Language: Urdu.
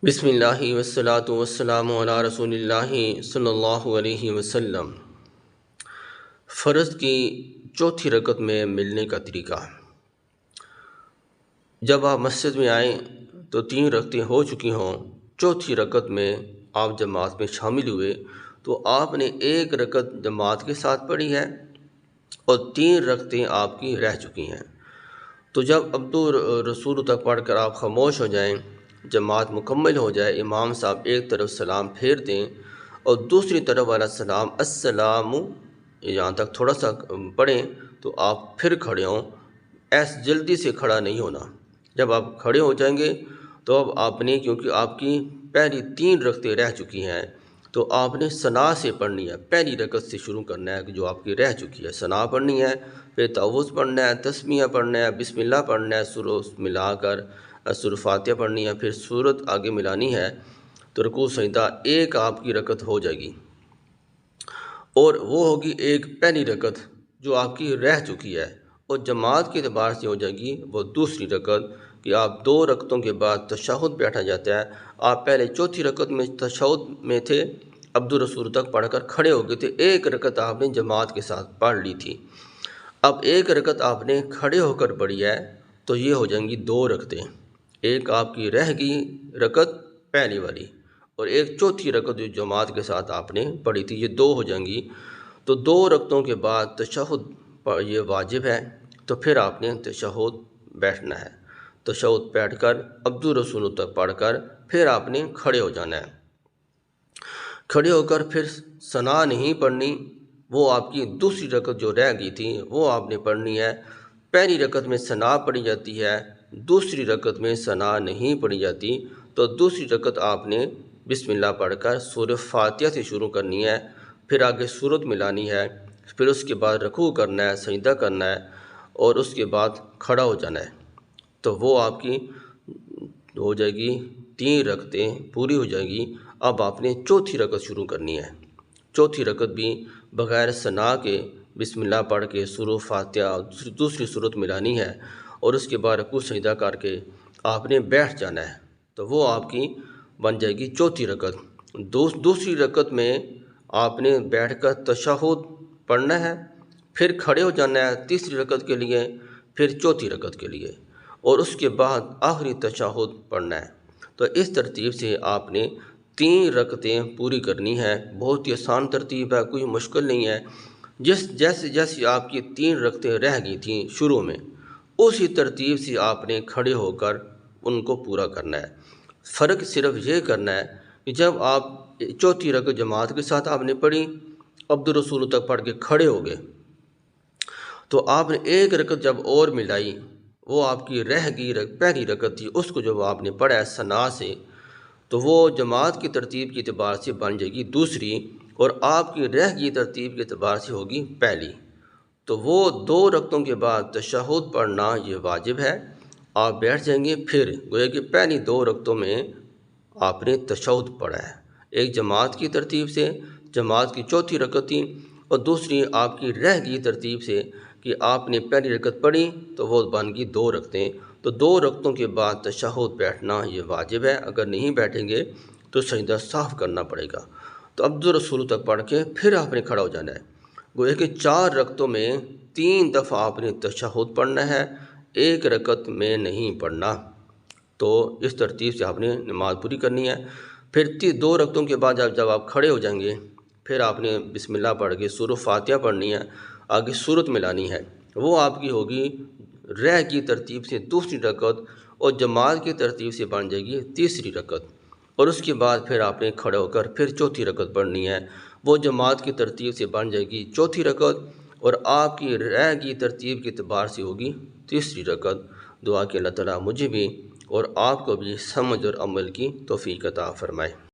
بسم اللہ والصلاة والسلام علی رسول اللہ صلی اللہ علیہ وسلم۔ فرض کی چوتھی رکعت میں ملنے کا طریقہ۔ جب آپ مسجد میں آئیں تو 3 رکعتیں ہو چکی ہوں، چوتھی رکعت میں آپ جماعت میں شامل ہوئے تو آپ نے 1 رکعت جماعت کے ساتھ پڑھی ہے اور 3 رکعتیں آپ کی رہ چکی ہیں۔ تو جب عبدالرسول تک پڑھ کر آپ خاموش ہو جائیں، جماعت مکمل ہو جائے، امام صاحب ایک طرف سلام پھیر دیں اور دوسری طرف والا سلام السلام یہاں تک تھوڑا سا پڑھیں تو آپ پھر کھڑے ہوں۔ ایس جلدی سے کھڑا نہیں ہونا۔ جب آپ کھڑے ہو جائیں گے تو اب آپ نے، کیونکہ آپ کی پہلی 3 رکعتیں رہ چکی ہیں، تو آپ نے ثنا سے پڑھنی ہے۔ پہلی رکعت سے شروع کرنا ہے جو آپ کی رہ چکی ہے، ثنا پڑھنی ہے، پھر تعوذ پڑھنا ہے، تسمیہ پڑھنا ہے، بسم اللہ پڑھنا ہے، سورہ ملا کر سورہ فاتحہ پڑھنی ہے، پھر سورت آگے ملانی ہے، تو رکوع سجدہ 1 آپ کی رکعت ہو جائے گی، اور وہ ہوگی 1 پہلی رکعت جو آپ کی رہ چکی ہے، اور جماعت کے اعتبار سے ہو جائے گی وہ دوسری رکعت کہ آپ 2 رکعتوں کے بعد تشہد بیٹھا جاتا ہے۔ آپ پہلے چوتھی رکعت میں تشہد میں تھے، عبدالرسول تک پڑھ کر کھڑے ہو گئے تھے، 1 رکعت آپ نے جماعت کے ساتھ پڑھ لی تھی۔ اب 1 رکعت آپ نے کھڑے ہو کر پڑھی ہے تو یہ ہو جائیں گی 2 رکعتیں۔ 1 آپ کی رہ گئی رکعت پہلی والی، اور 1 چوتھی رکعت جو جماعت کے ساتھ آپ نے پڑھی تھی، یہ 2 ہو جائیں گی۔ تو 2 رکعتوں کے بعد تشہد یہ واجب ہے، تو پھر آپ نے تشہد بیٹھنا ہے۔ تشہد بیٹھ کر عبدالرسول تک پڑھ کر پھر آپ نے کھڑے ہو جانا ہے۔ کھڑے ہو کر پھر ثنا نہیں پڑھنی، وہ آپ کی دوسری رکعت جو رہ گئی تھی وہ آپ نے پڑھنی ہے۔ پہلی رکعت میں ثنا پڑھی جاتی ہے، دوسری رکعت میں ثنا نہیں پڑھی جاتی، تو دوسری رکعت آپ نے بسم اللہ پڑھ کر سورہ فاتحہ سے شروع کرنی ہے، پھر آگے سورت ملانی ہے، پھر اس کے بعد رکوع کرنا ہے، سجدہ کرنا ہے، اور اس کے بعد کھڑا ہو جانا ہے۔ تو وہ آپ کی ہو جائے گی 3 رکعتیں پوری ہو جائے گی۔ اب آپ نے چوتھی رکعت شروع کرنی ہے۔ چوتھی رکعت بھی بغیر ثنا کے بسم اللہ پڑھ کے سورہ فاتحہ دوسری سورت ملانی ہے، اور اس کے بعد رکوع سجدہ کر کے آپ نے بیٹھ جانا ہے، تو وہ آپ کی بن جائے گی چوتھی رکعت۔ دوسری رکعت میں آپ نے بیٹھ کر تشہد پڑھنا ہے، پھر کھڑے ہو جانا ہے تیسری رکعت کے لیے، پھر چوتھی رکعت کے لیے، اور اس کے بعد آخری تشہد پڑھنا ہے۔ تو اس ترتیب سے آپ نے 3 رکعتیں پوری کرنی ہے۔ بہت ہی آسان ترتیب ہے، کوئی مشکل نہیں ہے۔ جیسے آپ کی 3 رکعتیں رہ گئی تھیں شروع میں، اسی ترتیب سے آپ نے کھڑے ہو کر ان کو پورا کرنا ہے۔ فرق صرف یہ کرنا ہے کہ جب آپ چوتھی رکعت جماعت کے ساتھ آپ نے پڑھی، عبدالرسول تک پڑھ کے کھڑے ہو گئے، تو آپ نے 1 رکعت جب اور ملائی، وہ آپ کی رہ گئی پہلی رکعت تھی، اس کو جب آپ نے پڑھا ہے ثنا سے، تو وہ جماعت کی ترتیب کے اعتبار سے بن جائے گی دوسری، اور آپ کی رہ گئی ترتیب کے اعتبار سے ہوگی پہلی۔ تو وہ 2 رکعتوں کے بعد تشہد پڑھنا یہ واجب ہے۔ آپ بیٹھ جائیں گے، پھر گویا کہ پہلی 2 رکعتوں میں آپ نے تشہد پڑھا ہے، ایک جماعت کی ترتیب سے، جماعت کی چوتھی رکعت تھی، اور دوسری آپ کی رہ گئی ترتیب سے کہ آپ نے پہلی رکعت پڑھی تو وہ بن گئی 2 رکعتیں۔ تو 2 رکعتوں کے بعد تشہد بیٹھنا یہ واجب ہے، اگر نہیں بیٹھیں گے تو سجدہ صاف کرنا پڑے گا۔ تو عبدالرسول تک پڑھ کے پھر آپ نے کھڑا ہو جانا ہے۔ گویا کہ 4 رکعتوں میں 3 دفعہ آپ نے تشہد پڑھنا ہے، 1 رکعت میں نہیں پڑھنا۔ تو اس ترتیب سے آپ نے نماز پوری کرنی ہے۔ پھر 2 رکعتوں کے بعد جب آپ کھڑے ہو جائیں گے، پھر آپ نے بسم اللہ پڑھ کے سورہ فاتحہ پڑھنی ہے، آگے سورت ملانی ہے، وہ آپ کی ہوگی رہ کی ترتیب سے دوسری رکعت، اور جماعت کی ترتیب سے بن جائے گی تیسری رکعت، اور اس کے بعد پھر آپ نے کھڑے ہو کر پھر چوتھی رکعت پڑھنی ہے، وہ جماعت کی ترتیب سے بن جائے گی چوتھی رکعت، اور آپ کی رہ کی ترتیب کے اعتبار سے ہوگی تیسری رکعت۔ دعا کہ اللہ تعالیٰ مجھے بھی اور آپ کو بھی سمجھ اور عمل کی توفیق عطا فرمائے۔